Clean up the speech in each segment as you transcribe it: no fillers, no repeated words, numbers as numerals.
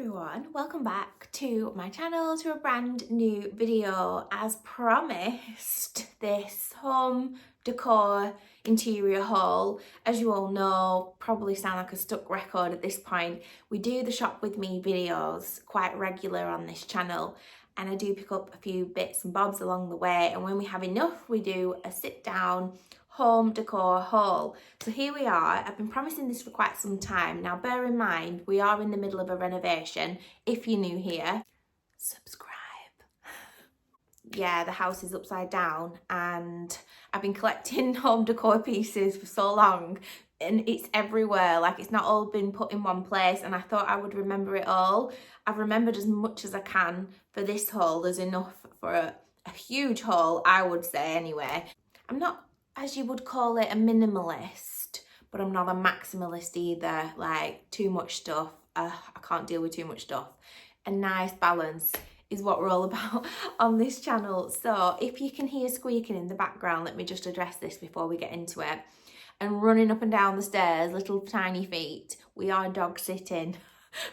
everyone, welcome back to my channel, to a brand new video. As promised, this home decor interior haul. As you all know, probably sound like a stuck record at this point, we do the shop with me videos quite regular on this channel, and I do pick up a few bits and bobs along the way, and when we have enough we do a sit down home decor haul. So here we are. I've been promising this for quite some time. Now bear in mind, we are in the middle of a renovation. If you're new here, subscribe. Yeah, the house is upside down and I've been collecting home decor pieces for so long and it's everywhere, like it's not all been put in one place, and I thought I would remember it all. I've remembered as much as I can for this haul. There's enough for a huge haul, I would say anyway. I'm not, as you would call it, a minimalist, but I'm not a maximalist either. Like too much stuff, I can't deal with too much stuff. A nice balance is what we're all about on this channel. So if you can hear squeaking in the background, let me just address this before we get into it. And running up and down the stairs, little tiny feet, we are dog sitting.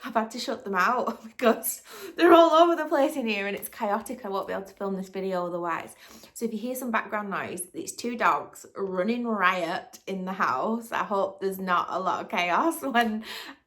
I've had to shut them out because they're all over the place in here and it's chaotic. I won't be able to film this video otherwise. So if you hear some background noise, it's two dogs running riot in the house. I hope there's not a lot of chaos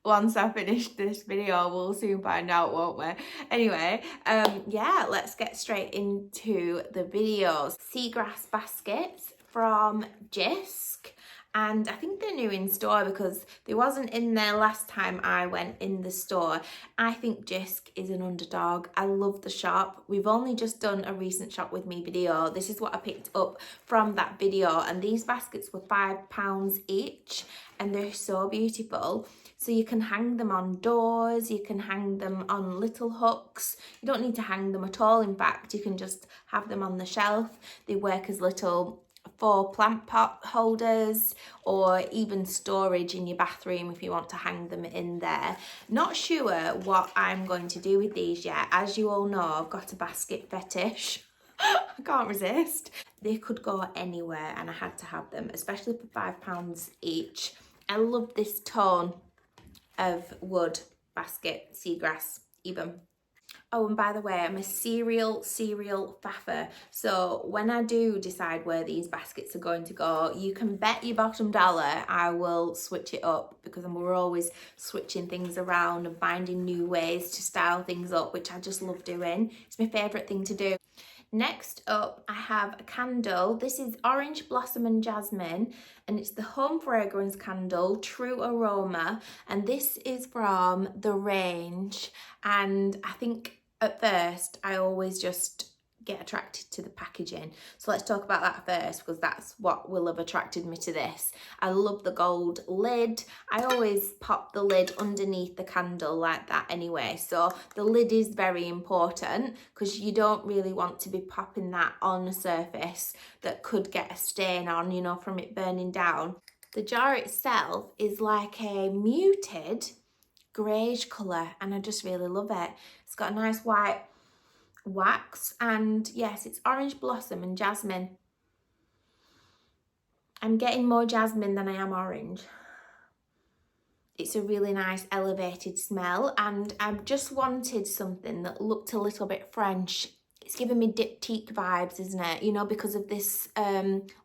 once I finish this video. We'll soon find out, won't we? Anyway, yeah, let's get straight into the videos. Seagrass baskets from JYSK. And I think they're new in store because they wasn't in there last time I went in the store. I think JYSK is an underdog. I love the shop. We've only just done a recent shop with me video. This is what I picked up from that video. And these baskets were £5 each. And they're so beautiful. So you can hang them on doors. You can hang them on little hooks. You don't need to hang them at all. In fact, you can just have them on the shelf. They work as little for plant pot holders or even storage in your bathroom if you want to hang them in there. Not sure what I'm going to do with these yet. As you all know, I've got a basket fetish. I can't resist. They could go anywhere and I had to have them, especially for £5 each. I love this tone of wood basket, seagrass even. Oh, and by the way, I'm a serial faffer. So when I do decide where these baskets are going to go, you can bet your bottom dollar I will switch it up, because we're always switching things around and finding new ways to style things up, which I just love doing. It's my favourite thing to do. Next up, I have a candle. This is Orange Blossom and Jasmine, and it's the Home Fragrance Candle, True Aroma, and this is from the range. And I think at first I always just get attracted to the packaging. So let's talk about that first, because that's what will have attracted me to this. I love the gold lid. I always pop the lid underneath the candle like that anyway. So the lid is very important because you don't really want to be popping that on a surface that could get a stain on, you know, from it burning down. The jar itself is like a muted greyish colour and I just really love it. It's got a nice white wax, and yes, it's Orange Blossom and Jasmine. I'm getting more jasmine than I am orange. It's a really nice elevated smell, and I've just wanted something that looked a little bit French. It's giving me diptyque vibes, isn't it? You know, because of this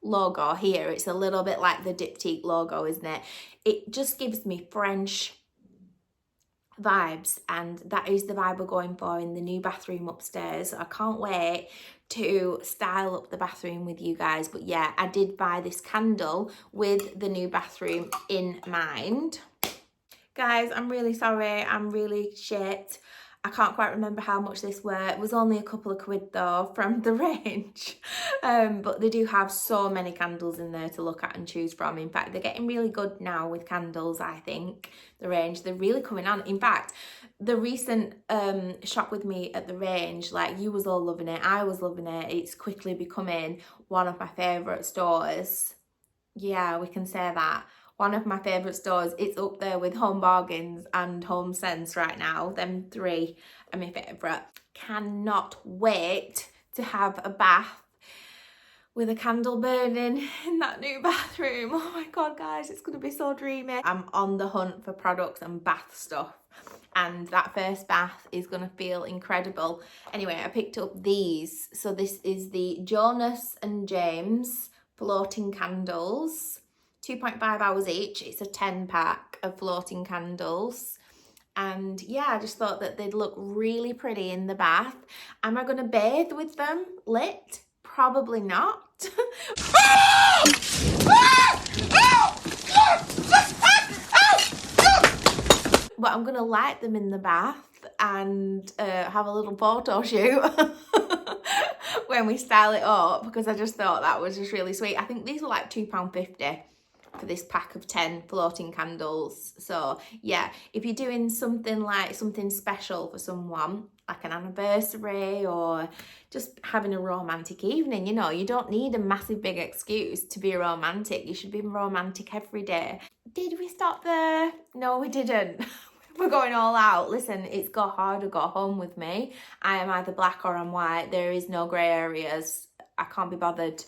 logo here, it's a little bit like the diptyque logo, isn't it? It just gives me French vibes, and that is the vibe we're going for in the new bathroom upstairs. I can't wait to style up the bathroom with you guys. But yeah, I did buy this candle with the new bathroom in mind. Guys, I'm really sorry, I'm really shit. I can't quite remember how much this were. It was only a couple of quid though from the range. But they do have so many candles in there to look at and choose from. In fact, they're getting really good now with candles, I think. The range, they're really coming on. In fact, the recent shop with me at the range, like you was all loving it, I was loving it. It's quickly becoming one of my favourite stores. Yeah, we can say that. One of my favourite stores. It's up there with Home Bargains and Home Sense right now. Them three are my favourite. Cannot wait to have a bath with a candle burning in that new bathroom. Oh my god, guys, it's going to be so dreamy. I'm on the hunt for products and bath stuff and that first bath is going to feel incredible. Anyway, I picked up these. So this is the Jonas and James floating candles, 2.5 hours each. It's a 10 pack of floating candles. And yeah, I just thought that they'd look really pretty in the bath. Am I going to bathe with them lit? Probably not. But I'm going to light them in the bath and have a little photo shoot when we style it up, because I just thought that was just really sweet. I think these were like £2.50 for this pack of 10 floating candles. So yeah, if you're doing something special for someone, like an anniversary or just having a romantic evening, you know, you don't need a massive big excuse to be romantic. You should be romantic every day. Did we stop there? No, we didn't. We're going all out. Listen, it's go hard or go home with me. I am either black or I'm white. There is no grey areas. I can't be bothered.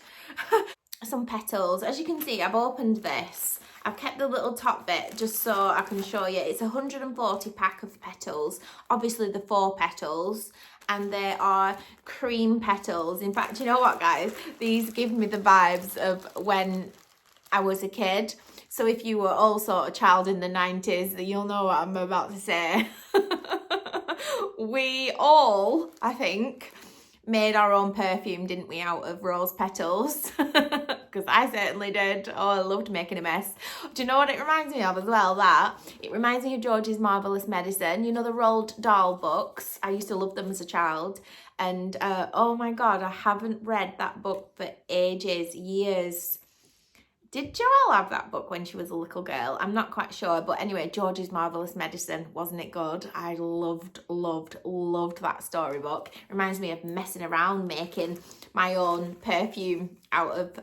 Some petals. As you can see, I've opened this. I've kept the little top bit just so I can show you. It's a 140 pack of petals. Obviously the 4 petals, and they are cream petals. In fact, you know what, guys? These give me the vibes of when I was a kid. So if you were also a child in the 90s, you'll know what I'm about to say. We all, I think, made our own perfume, didn't we, out of rose petals? Because I certainly did. Oh, I loved making a mess. Do you know what it reminds me of as well? That it reminds me of George's Marvelous Medicine. You know, the Roald Dahl books. I used to love them as a child. And oh my God, I haven't read that book for ages, years. Did Joelle have that book when she was a little girl? I'm not quite sure. But anyway, George's Marvelous Medicine, wasn't it good? I loved that storybook. Reminds me of messing around making my own perfume out of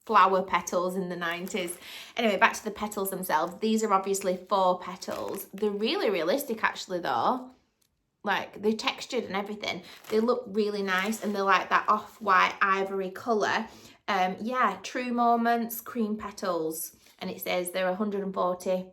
flower petals in the 90s. Anyway, back to the petals themselves. These are obviously 4 petals. They're really realistic actually though. Like, they're textured and everything. They look really nice, and they're like that off-white ivory colour. Yeah, True Moments cream petals, and it says they're 140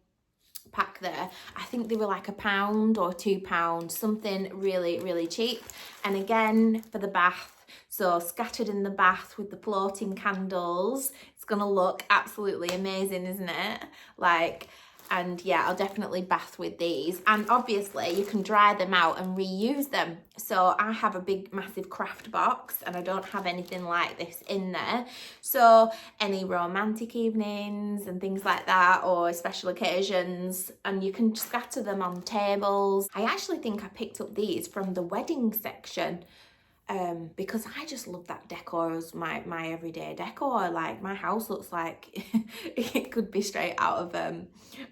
pack there. I think they were like £1 or £2, something really cheap. And again, for the bath, so scattered in the bath with the floating candles, it's gonna look absolutely amazing, isn't it? Like, and yeah, I'll definitely bath with these. And obviously you can dry them out and reuse them. So I have a big massive craft box and I don't have anything like this in there. So any romantic evenings and things like that, or special occasions, and you can scatter them on tables. I actually think I picked up these from the wedding section. Because I just love that decor as my everyday decor. Like, my house looks like it could be straight out of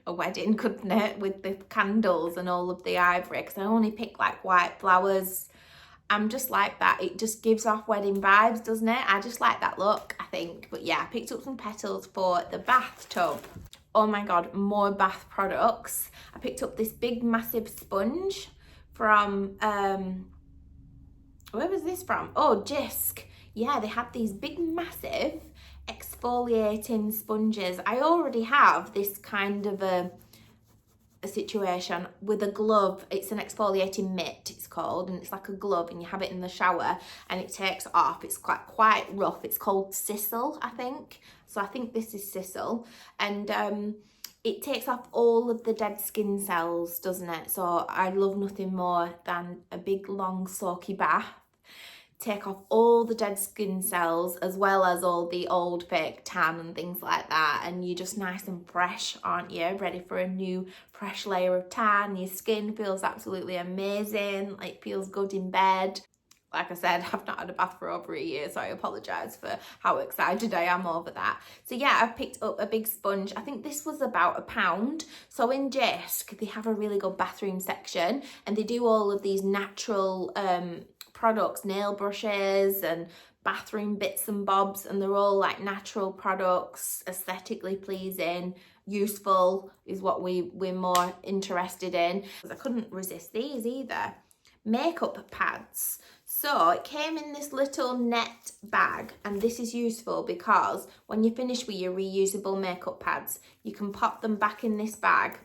a wedding, couldn't it, with the candles and all of the ivory, because I only pick like white flowers. I'm just like that. It just gives off wedding vibes, doesn't it? I just like that look, I think. But yeah, I picked up some petals for the bathtub. Oh my God, more bath products. I picked up this big massive sponge from where was this from? Oh, JYSK. Yeah, they had these big, massive exfoliating sponges. I already have this kind of a situation with a glove. It's an exfoliating mitt, it's called, and it's like a glove, and you have it in the shower and it takes off. It's quite rough. It's called Sisal, I think. So I think this is Sisal. And it takes off all of the dead skin cells, doesn't it? So I love nothing more than a big, long, soaky bath. Take off all the dead skin cells, as well as all the old fake tan and things like that, and you're just nice and fresh, aren't you? Ready for a new fresh layer of tan. Your skin feels absolutely amazing. It feels good in bed. Like I said, I've not had a bath for over a year, so I apologise for how excited I am over that. So yeah, I've picked up a big sponge. I think this was about £1. So in JYSK, they have a really good bathroom section, and they do all of these natural products, nail brushes and bathroom bits and bobs, and they're all like natural products, aesthetically pleasing, useful is what we're more interested in. I couldn't resist these either. Makeup pads. So it came in this little net bag, and this is useful because when you finish with your reusable makeup pads, you can pop them back in this bag,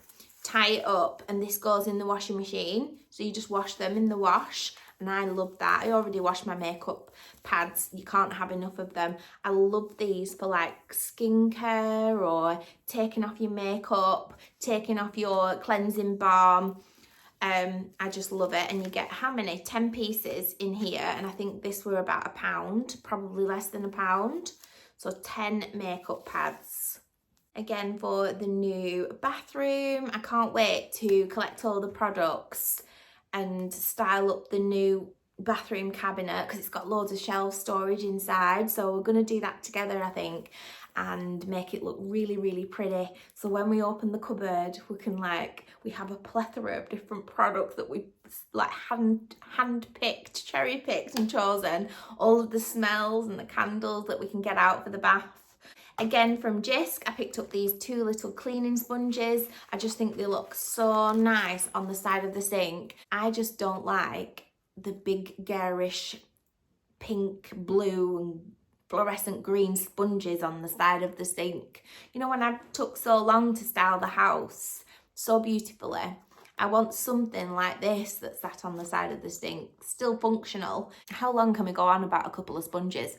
tie it up, and this goes in the washing machine. So you just wash them in the wash, and I love that. I already wash my makeup pads. You can't have enough of them. I love these for like skincare or taking off your makeup, taking off your cleansing balm. I just love it. And you get how many? 10 pieces in here, and I think this were about £1, probably less than £1. So 10 makeup pads. Again, for the new bathroom. I can't wait to collect all the products and style up the new bathroom cabinet, because it's got loads of shelf storage inside. So we're going to do that together, I think, and make it look really, really pretty. So when we open the cupboard, we can we have a plethora of different products that we like hand picked, cherry picked and chosen. All of the smells and the candles that we can get out for the bath. Again, from JYSK, I picked up these 2 little cleaning sponges. I just think they look so nice on the side of the sink. I just don't like the big garish pink, blue and fluorescent green sponges on the side of the sink. You know, when I took so long to style the house so beautifully, I want something like this that sat on the side of the sink, still functional. How long can we go on about a couple of sponges?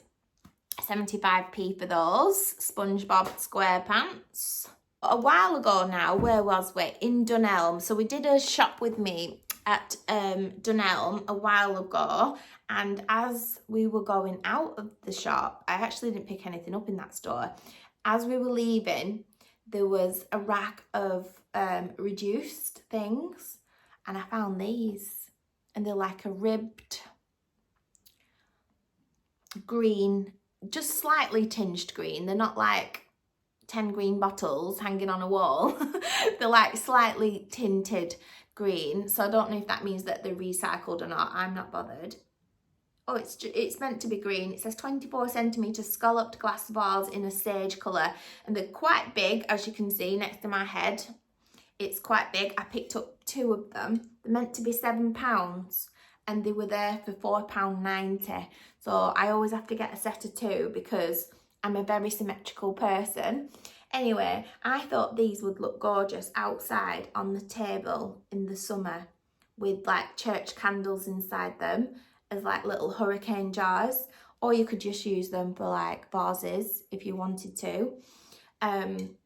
75p for those SpongeBob SquarePants. A while ago now, where was we? In Dunelm. So we did a shop with me at Dunelm a while ago, and as we were going out of the shop, I actually didn't pick anything up in that store. As we were leaving, there was a rack of reduced things, and I found these, and they're like a ribbed green, just slightly tinged green. They're not like 10 green bottles hanging on a wall. They're like slightly tinted green. So I don't know if that means that they're recycled or not. I'm not bothered. Oh, it's meant to be green. It says 24 centimetre scalloped glass vase in a sage colour, and they're quite big, as you can see next to my head. It's quite big. I picked up 2 of them. They're meant to be £7, and they were there for £4.90. So I always have to get a set of 2 because I'm a very symmetrical person. Anyway, I thought these would look gorgeous outside on the table in the summer with like church candles inside them as like little hurricane jars, or you could just use them for like vases if you wanted to. You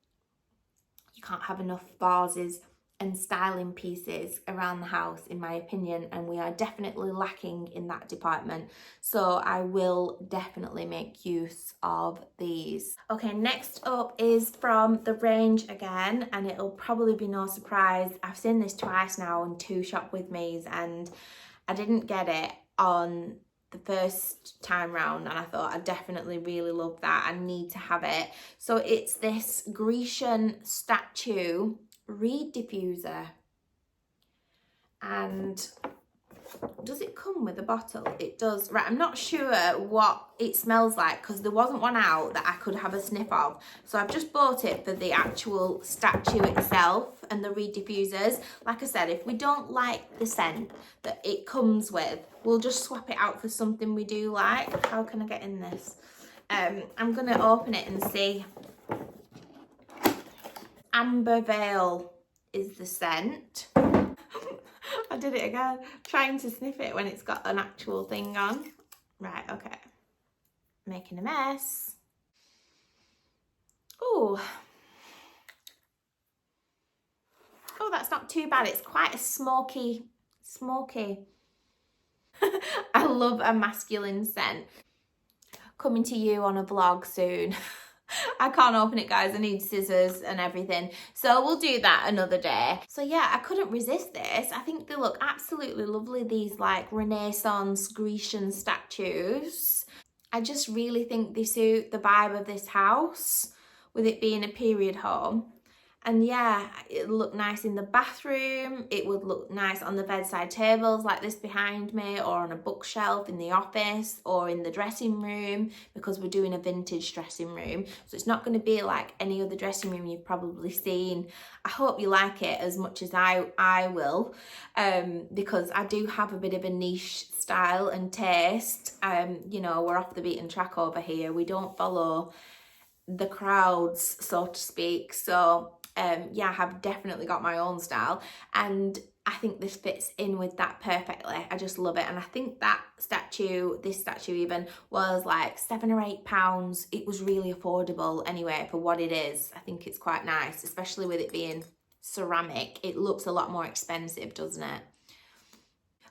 can't have enough vases and styling pieces around the house, in my opinion, and we are definitely lacking in that department. So I will definitely make use of these. Okay, next up is from the range again, and it'll probably be no surprise. I've seen this twice now in 2 shop with me's, and I didn't get it on the first time round, and I thought I definitely really love that. I need to have it. So it's this Grecian statue reed diffuser, and does it come with a bottle? It does. Right, I'm not sure what it smells like because there wasn't one out that I could have a sniff of, so I've just bought it for the actual statue itself and the reed diffusers. Like I said, if we don't like the scent that it comes with, we'll just swap it out for something we do like. How can I get in this? I'm gonna open it and see. Amber Veil is the scent. I did it again, trying to sniff it when it's got an actual thing on. Right, okay. Making a mess. Oh, that's not too bad. It's quite a smoky. I love a masculine scent. Coming to you on a vlog soon. I can't open it, guys. I need scissors and everything. So we'll do that another day. So yeah, I couldn't resist this. I think they look absolutely lovely, these like Renaissance Grecian statues. I just really think they suit the vibe of this house, with it being a period home. And yeah, it would look nice in the bathroom. It would look nice on the bedside tables like this behind me, or on a bookshelf in the office, or in the dressing room, because we're doing a vintage dressing room. So it's not going to be like any other dressing room you've probably seen. I hope you like it as much as I will, because I do have a bit of a niche style and taste. You know, we're off the beaten track over here. We don't follow the crowds, so to speak. So yeah, I have definitely got my own style, and I think this fits in with that perfectly. I just love it. And I think that statue, this statue even, was like £7 or £8. It was really affordable anyway for what it is. I think it's quite nice, especially with it being ceramic. It looks a lot more expensive, doesn't it?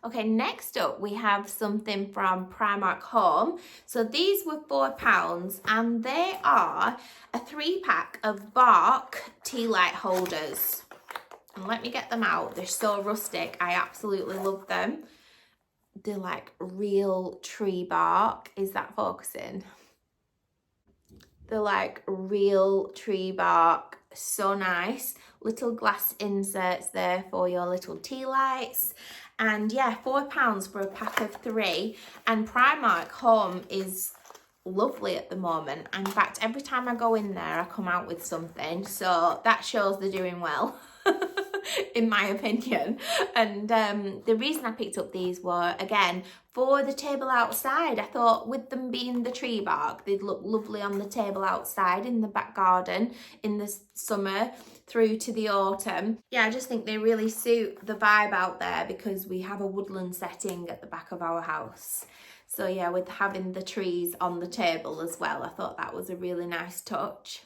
Okay, next up we have something from Primark Home. So these were £4 and they are a 3-pack of bark tea light holders. And let me get them out. They're so rustic. I absolutely love them. They're like real tree bark. Is that focusing? They're like real tree bark. So nice. Little glass inserts there for your little tea lights. And yeah, £4 for a pack of 3. And Primark Home is lovely at the moment. In fact, every time I go in there, I come out with something. So that shows they're doing well. In my opinion. And the reason I picked up these were, again, for the table outside. I thought with them being the tree bark, they'd look lovely on the table outside in the back garden in the summer through to the autumn. Yeah, I just think they really suit the vibe out there because we have a woodland setting at the back of our house. So yeah, with having the trees on the table as well, I thought that was a really nice touch.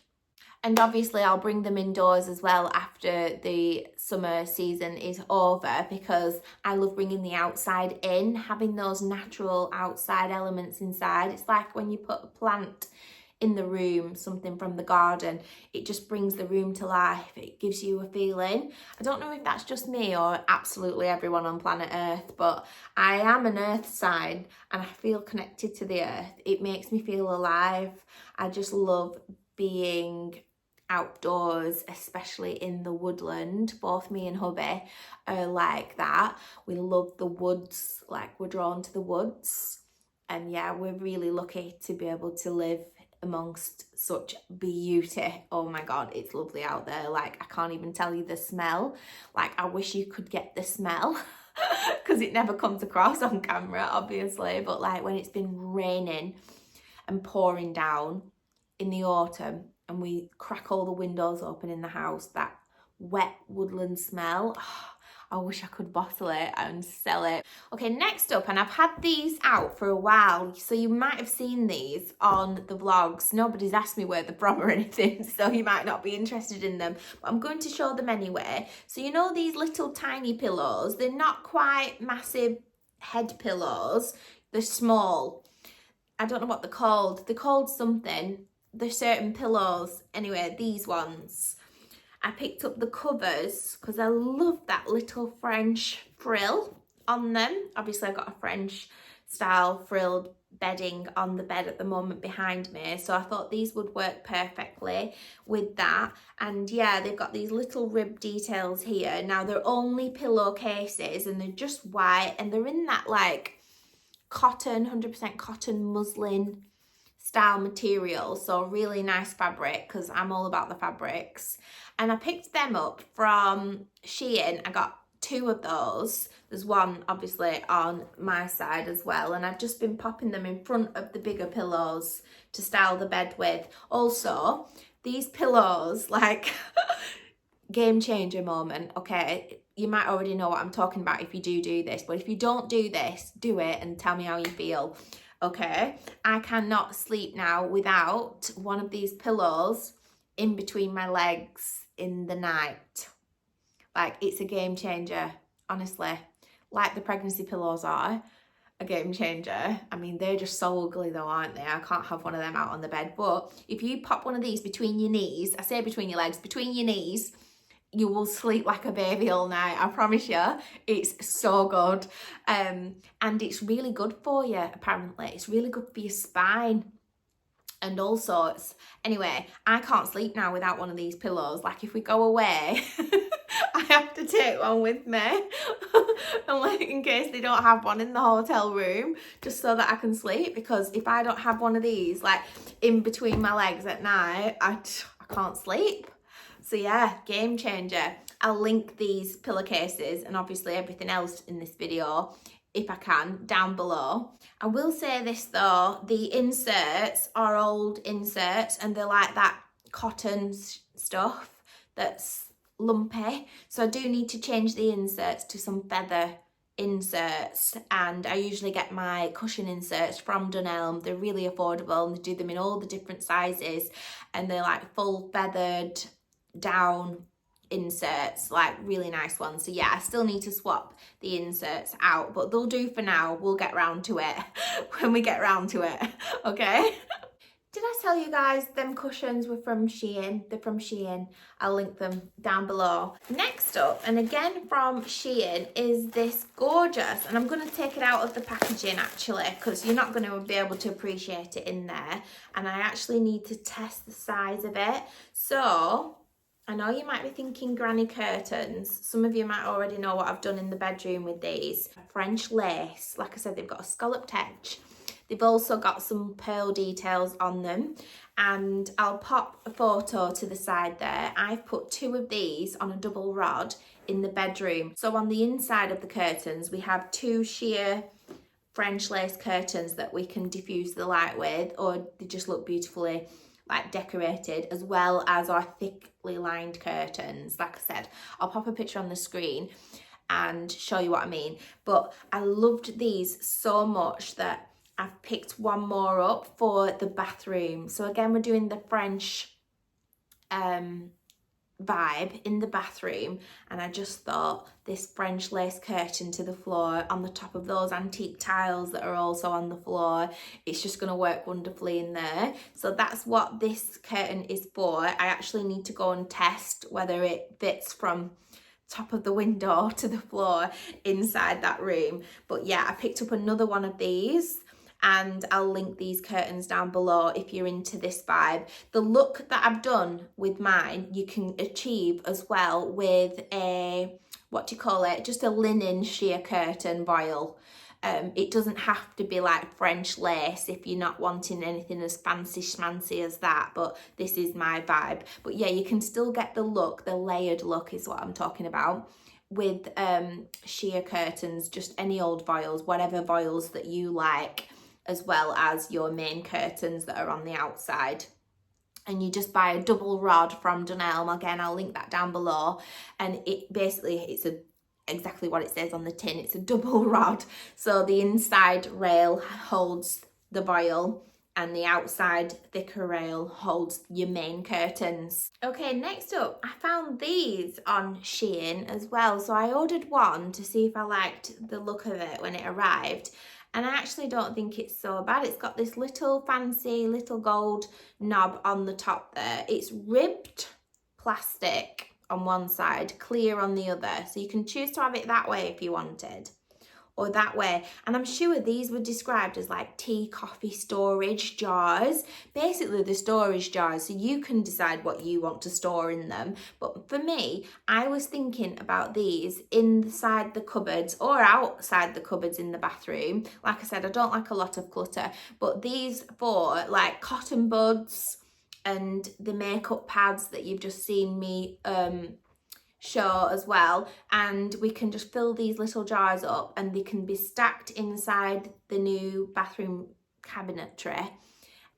And obviously I'll bring them indoors as well after the summer season is over, because I love bringing the outside in, having those natural outside elements inside. It's like when you put a plant in the room, something from the garden, it just brings the room to life. It gives you a feeling. I don't know if that's just me or absolutely everyone on planet Earth, but I am an earth sign and I feel connected to the earth. It makes me feel alive. I just love being outdoors, especially in the woodland. Both me and hubby are like that. We love the woods, like we're drawn to the woods. And yeah, we're really lucky to be able to live amongst such beauty. Oh my god, it's lovely out there. Like, I can't even tell you the smell. Like, I wish you could get the smell because it never comes across on camera, obviously, but like when it's been raining and pouring down in the autumn and we crack all the windows open in the house, that wet woodland smell, oh, I wish I could bottle it and sell it. Okay, next up, and I've had these out for a while, so you might have seen these on the vlogs. Nobody's asked me where they're from or anything, so you might not be interested in them, but I'm going to show them anyway. So you know these little tiny pillows, they're not quite massive head pillows, they're small. I don't know what they're called. They're called something. They're certain pillows. Anyway, these ones. I picked up the covers because I love that little French frill on them. Obviously, I've got a French style frilled bedding on the bed at the moment behind me. So I thought these would work perfectly with that. And yeah, they've got these little rib details here. Now, they're only pillowcases and they're just white and they're in that like cotton, 100% cotton muslin style material. So really nice fabric because I'm all about the fabrics. And I picked them up from Shein. I got 2 of those. There's one obviously on my side as well. And I've just been popping them in front of the bigger pillows to style the bed with. Also, these pillows, like game changer moment, okay? You might already know what I'm talking about if you do this, but if you don't do this, do it and tell me how you feel, okay? I cannot sleep now without one of these pillows in between my legs in the night. Like, it's a game changer, honestly. Like the pregnancy pillows are a game changer. I mean, they're just so ugly though, aren't they? I can't have one of them out on the bed, but if you pop one of these between your knees, I say between your legs, between your knees, you will sleep like a baby all night, I promise you. It's so good. And it's really good for you, apparently. It's really good for your spine and all sorts. Anyway, I can't sleep now without one of these pillows. Like, if we go away, I have to take one with me and like, in case they don't have one in the hotel room, just so that I can sleep. Because if I don't have one of these, like, in between my legs at night, I can't sleep. So yeah, game changer. I'll link these pillowcases and obviously everything else in this video, if I can, down below. I will say this though, the inserts are old inserts and they're like that cotton stuff. that's lumpy, so I do need to change the inserts to some feather inserts, and I usually get my cushion inserts from Dunelm. They're really affordable and they do them in all the different sizes, and they're like full feathered down inserts, like really nice ones. So yeah, I still need to swap the inserts out, but they'll do for now. We'll get round to it when we get round to it. Okay. Did I tell you guys them cushions were from Shein? They're from Shein. I'll link them down below. Next up, and again from Shein, is this gorgeous, and I'm going to take it out of the packaging actually, because you're not going to be able to appreciate it in there, and I actually need to test the size of it. So I know you might be thinking granny curtains. Some of you might already know what I've done in the bedroom with these. French lace. Like I said, they've got a scalloped edge. They've also got some pearl details on them, and I'll pop a photo to the side there. I've put 2 of these on a double rod in the bedroom. So on the inside of the curtains, we have 2 sheer French lace curtains that we can diffuse the light with, or they just look beautifully like decorated, as well as our thickly lined curtains. Like I said, I'll pop a picture on the screen and show you what I mean. But I loved these so much that I've picked one more up for the bathroom. So again, we're doing the French vibe in the bathroom, and I just thought this French lace curtain to the floor on the top of those antique tiles that are also on the floor, it's just going to work wonderfully in there. So that's what this curtain is for. I actually need to go and test whether it fits from top of the window to the floor inside that room. But yeah, I picked up another one of these, and I'll link these curtains down below if you're into this vibe. The look that I've done with mine, you can achieve as well with a, what do you call it, just a linen sheer curtain voile. It doesn't have to be like French lace if you're not wanting anything as fancy schmancy as that, but this is my vibe. But yeah, you can still get the look, the layered look is what I'm talking about, with sheer curtains, just any old voiles, whatever voiles that you like, as well as your main curtains that are on the outside. And you just buy a double rod from Dunelm. Again, I'll link that down below. And it basically, it's exactly what it says on the tin. It's a double rod. So the inside rail holds the voile, and the outside thicker rail holds your main curtains. Okay, next up, I found these on Shein as well. So I ordered one to see if I liked the look of it when it arrived. And I actually don't think it's so bad. It's got this little fancy little gold knob on the top there. It's ribbed plastic on one side, clear on the other. So you can choose to have it that way if you wanted, or that way. And I'm sure these were described as like tea, coffee storage jars. Basically the storage jars, so you can decide what you want to store in them. But for me, I was thinking about these inside the cupboards or outside the cupboards in the bathroom. Like I said, I don't like a lot of clutter, but these for like cotton buds and the makeup pads that you've just seen me show as well, and we can just fill these little jars up and they can be stacked inside the new bathroom cabinetry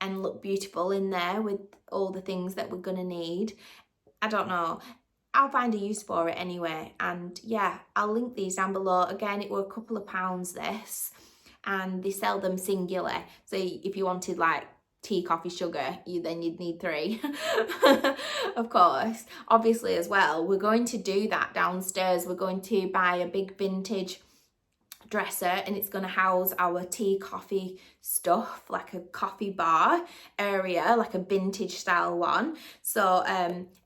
and look beautiful in there with all the things that we're gonna need. I don't know, I'll find a use for it anyway. And yeah, I'll link these down below. Again, it were a couple of pounds this, and they sell them singular, so if you wanted like tea, coffee, sugar, then you'd need 3. Of course, obviously as well, we're going to do that downstairs. We're going to buy a big vintage dresser, and it's going to house our tea, coffee stuff, like a coffee bar area, like a vintage style one. So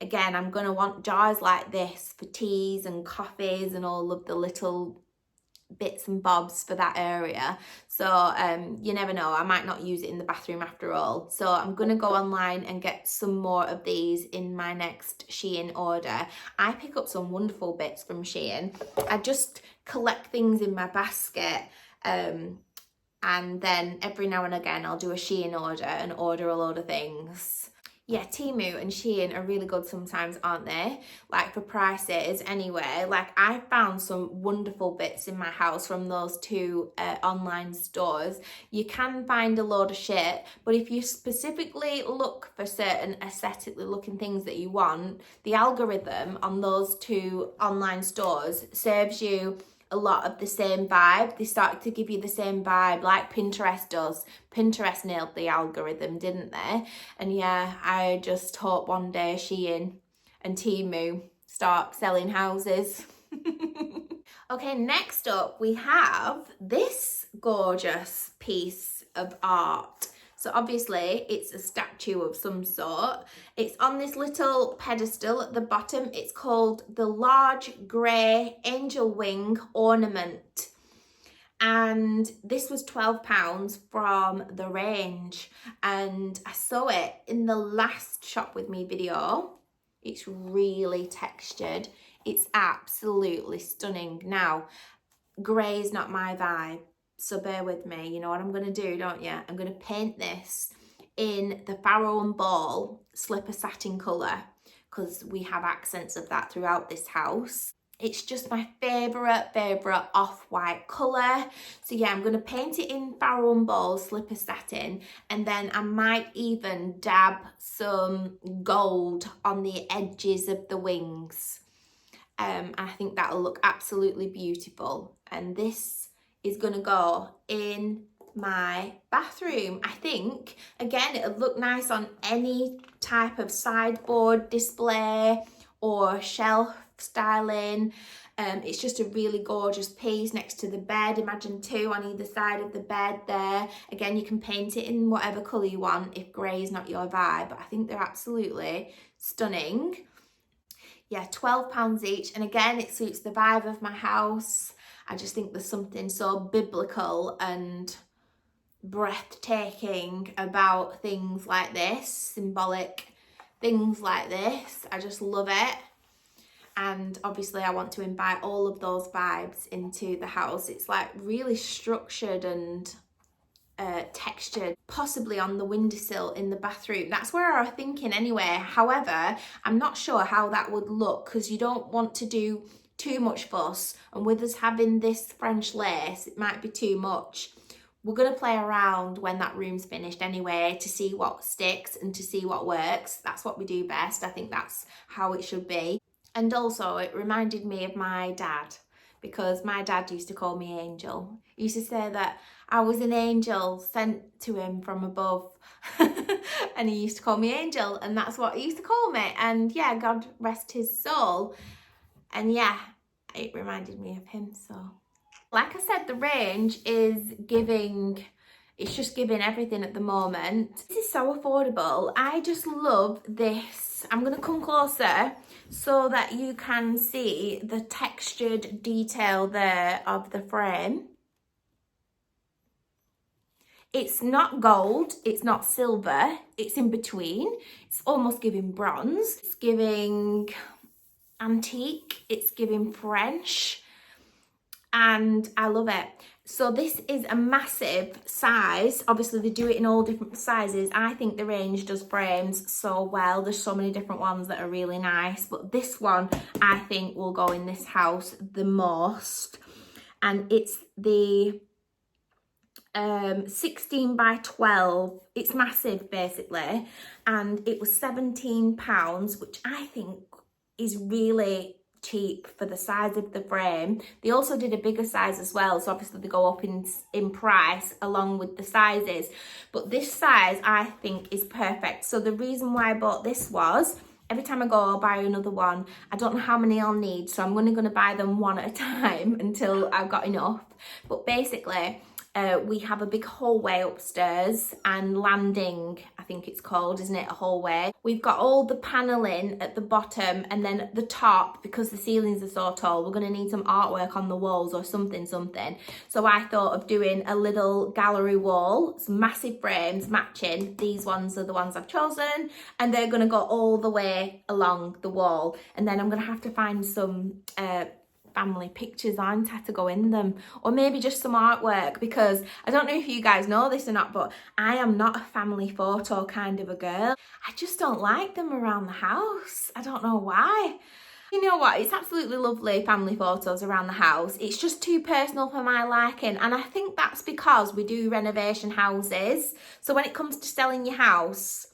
again, I'm going to want jars like this for teas and coffees and all of the little bits and bobs for that area. So you never know, I might not use it in the bathroom after all. So I'm gonna go online and get some more of these in my next Shein order. I pick up some wonderful bits from Shein. I just collect things in my basket, and then every now and again I'll do a Shein order and order a load of things. Yeah, Temu and Shein are really good sometimes, aren't they? Like for prices anyway. Like I found some wonderful bits in my house from those two online stores. You can find a load of shit, but if you specifically look for certain aesthetically looking things that you want, the algorithm on those two online stores serves you a lot of the same vibe. They start to give you the same vibe like Pinterest does. Pinterest nailed the algorithm, didn't they? And yeah, I just hope one day Shein and Temu start selling houses. Okay, next up we have this gorgeous piece of art. So obviously it's a statue of some sort. It's on this little pedestal at the bottom. It's called the large grey angel wing ornament. And this was £12 from the range. And I saw it in the last shop with me video. It's really textured. It's absolutely stunning. Now, grey is not my vibe, so bear with me. You know what I'm going to do, don't you? I'm going to paint this in the Farrow and Ball slipper satin colour because we have accents of that throughout this house. It's just my favourite off-white colour. So yeah, I'm going to paint it in Farrow and Ball slipper satin, and then I might even dab some gold on the edges of the wings. I think that'll look absolutely beautiful. And this is going to go in my bathroom. I think, again, it'll look nice on any type of sideboard display or shelf styling. It's just a really gorgeous piece next to the bed. Imagine two on either side of the bed there. Again, you can paint it in whatever colour you want if grey is not your vibe, but I think they're absolutely stunning. Yeah, £12 each, and again, it suits the vibe of my house. I just think there's something so biblical and breathtaking about things like this, symbolic things like this. I just love it. And obviously I want to invite all of those vibes into the house. It's like really structured and textured, possibly on the windowsill in the bathroom. That's where I was thinking anyway. However, I'm not sure how that would look because you don't want to do too much fuss, and with us having this French lace, it might be too much. We're going to play around when that room's finished anyway to see what sticks and to see what works. That's what we do best. I think that's how it should be. And also it reminded me of my dad, because my dad used to call me Angel. He used to say that I was an angel sent to him from above. And he used to call me Angel, and that's what he used to call me. And yeah, God rest his soul. And yeah, it reminded me of him. So like I said, the range is giving, it's just giving everything at the moment. This is so affordable. I just love this. I'm going to come closer so that you can see the textured detail there of the frame. It's not gold, it's not silver, it's in between. It's almost giving bronze. It's giving antique, it's giving French, and I love it. So this is a massive size. Obviously they do it in all different sizes. I think the range does frames so well. There's so many different ones that are really nice, but this one I think will go in this house the most. And it's the 16 by 12. It's massive basically, and it was £17, which I think is really cheap for the size of the frame. They also did a bigger size as well, so obviously they go up in price along with the sizes, but this size I think is perfect. So the reason why I bought this was, every time I go I'll buy another one. I don't know how many I'll need, so I'm only going to buy them one at a time until I've got enough. But basically we have a big hallway upstairs and landing, I think it's called, isn't it, a hallway. We've got all the paneling at the bottom, and then at the top, because the ceilings are so tall, we're going to need some artwork on the walls or something. So I thought of doing a little gallery wall, some massive frames matching. These ones are the ones I've chosen, and they're going to go all the way along the wall. And then I'm going to have to find some family pictures, aren't I, to go in them, or maybe just some artwork, because I don't know if you guys know this or not, but I am not a family photo kind of a girl. I just don't like them around the house. I don't know why. You know what, it's absolutely lovely family photos around the house. It's just too personal for my liking, and I think that's because we do renovation houses. So when it comes to selling your house,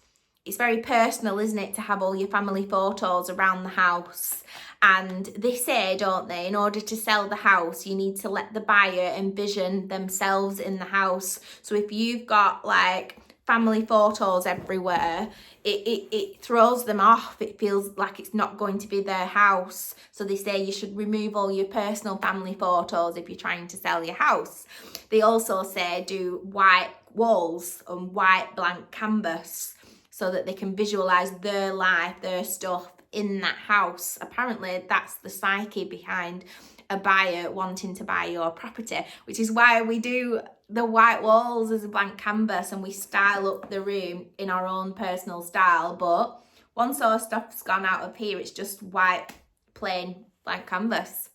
it's very personal, isn't it, to have all your family photos around the house. And they say, don't they, in order to sell the house, you need to let the buyer envision themselves in the house. So if you've got like family photos everywhere, it throws them off. It feels like it's not going to be their house. So they say you should remove all your personal family photos if you're trying to sell your house. They also say do white walls and white blank canvas so that they can visualize their life, their stuff in that house. Apparently that's the psyche behind a buyer wanting to buy your property, which is why we do the white walls as a blank canvas and we style up the room in our own personal style. But once our stuff's gone out of here, it's just white, plain blank canvas.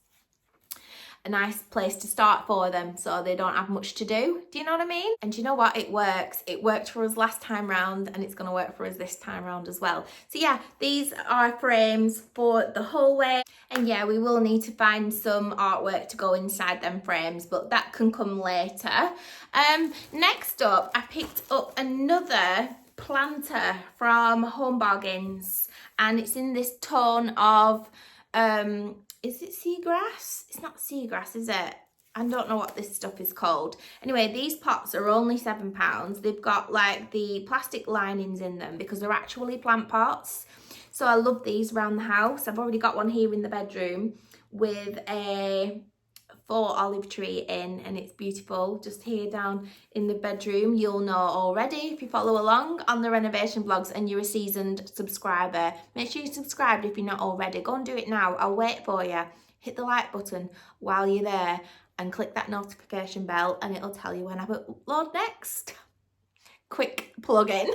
A nice place to start for them so they don't have much to do. Do you know what I mean? And you know what? It works. It worked for us last time round and it's going to work for us this time round as well. So yeah, these are frames for the hallway. And yeah, we will need to find some artwork to go inside them frames, but that can come later. Next up, I picked up another planter from Home Bargains, and it's in this tone of is it Seagrass? It's not Seagrass, is it? I don't know what this stuff is called. Anyway, these pots are only £7. They've got like the plastic linings in them because they're actually plant pots. So I love these around the house. I've already got one here in the bedroom with a 4 olive tree in, and it's beautiful. Just here down in the bedroom, you'll know already if you follow along on the renovation vlogs and you're a seasoned subscriber. Make sure you're subscribed if you're not already. Go and do it now. I'll wait for you. Hit the like button while you're there and click that notification bell and it'll tell you when I upload next. Quick plug in.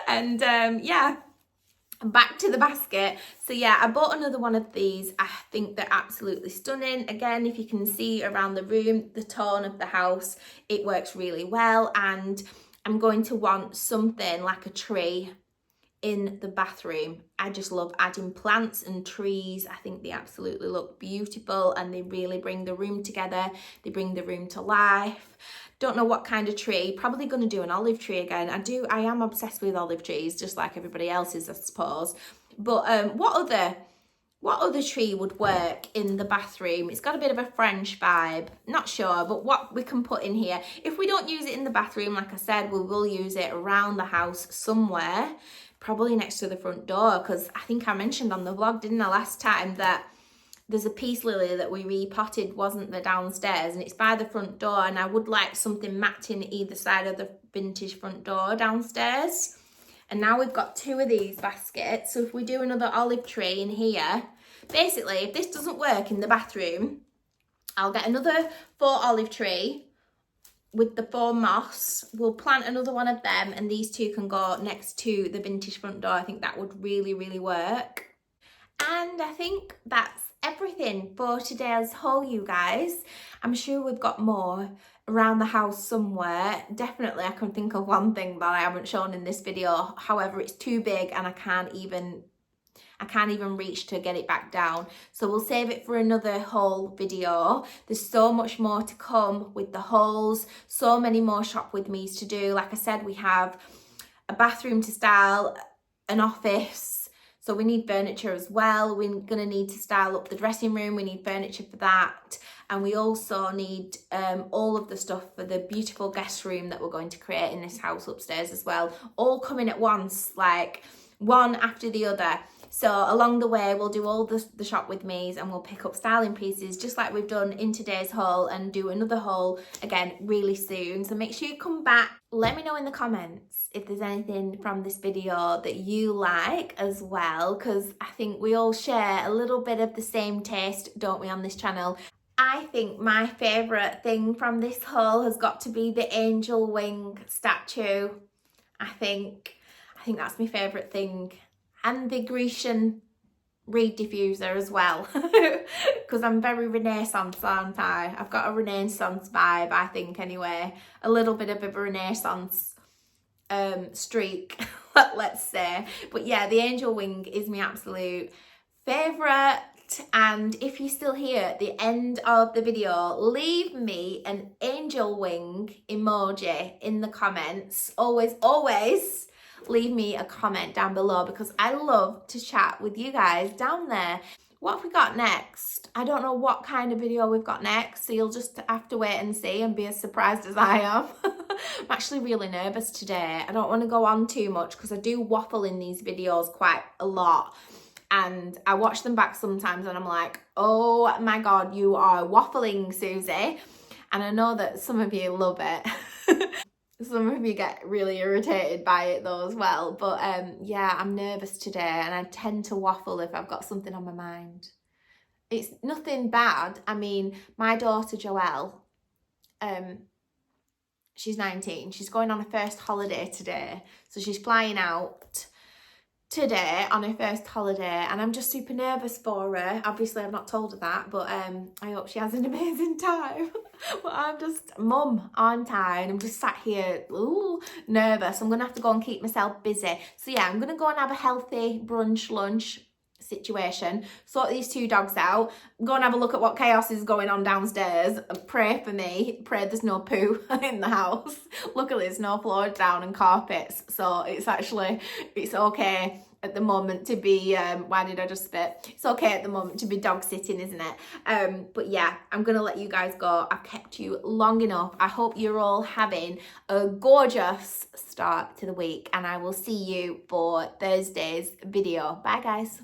And yeah, back to the basket. So yeah, I bought another one of these. I think they're absolutely stunning. Again, if you can see around the room, the tone of the house, it works really well. And I'm going to want something like a tree in the bathroom. I just love adding plants and trees. I think they absolutely look beautiful and they really bring the room together. They bring the room to life. Don't know what kind of tree. Probably going to do an olive tree again. I am obsessed with olive trees, just like everybody else is, I suppose. But what other tree would work in the bathroom? It's got a bit of a French vibe. Not sure, but what we can put in here. If we don't use it in the bathroom, like I said, we will use it around the house somewhere. Probably next to the front door, because I think I mentioned on the vlog, didn't I, last time, that there's a peace lily that we repotted, wasn't there, downstairs, and it's by the front door, and I would like something matching either side of the vintage front door downstairs. And now we've got 2 of these baskets, so if we do another olive tree in here, basically, if this doesn't work in the bathroom, I'll get another 4 olive tree with the 4 moss. We'll plant another one of them, and these 2 can go next to the vintage front door. I think that would really, really work. And I think that's everything for today's haul, you guys. I'm sure we've got more around the house somewhere. Definitely I can think of one thing that I haven't shown in this video. However, it's too big and I can't even reach to get it back down. So we'll save it for another haul video. There's so much more to come with the hauls, so many more shop with me's to do. Like I said, we have a bathroom to style, an office, so we need furniture as well. We're gonna need to style up the dressing room. We need furniture for that. And we also need all of the stuff for the beautiful guest room that we're going to create in this house upstairs as well. All coming at once, like one after the other. So along the way, we'll do all the shop with me's and we'll pick up styling pieces just like we've done in today's haul, and do another haul again really soon. So make sure you come back. Let me know in the comments if there's anything from this video that you like as well, because I think we all share a little bit of the same taste, don't we, on this channel. I think my favourite thing from this haul has got to be the angel wing statue. I think that's my favourite thing. And the Grecian reed diffuser as well, because I'm very Renaissance, aren't I? I've got a Renaissance vibe, I think, anyway. A little bit of a Renaissance streak, let's say. But yeah, the angel wing is my absolute favourite. And if you're still here at the end of the video, leave me an angel wing emoji in the comments. Always leave me a comment down below, because I love to chat with you guys down there. What have we got next? I don't know what kind of video we've got next, so you'll just have to wait and see and be as surprised as I am. I'm actually really nervous today. I don't want to go on too much because I do waffle in these videos quite a lot. And I watch them back sometimes and I'm like, oh my God, you are waffling, Suzy. And I know that some of you love it. Some of you get really irritated by it though as well. But yeah, I'm nervous today and I tend to waffle if I've got something on my mind. It's nothing bad. I mean, my daughter Joelle, she's 19. She's going on her first holiday today. So she's flying out today on her first holiday, and I'm just super nervous for her. Obviously I've not told her that, but I hope she has an amazing time. But I'm just mum, aren't I? And I'm just sat here nervous. I'm gonna have to go and keep myself busy. So yeah, I'm gonna go and have a healthy brunch lunch situation, sort these two dogs out, go and have a look at what chaos is going on downstairs, pray for me, pray there's no poo in the house. Luckily there's no floors down and carpets, so it's okay at the moment to be why did I just spit? It's okay at the moment to be dog sitting, isn't it? But yeah, I'm gonna let you guys go. I've kept you long enough. I hope you're all having a gorgeous start to the week, and I will see you for Thursday's video. Bye guys.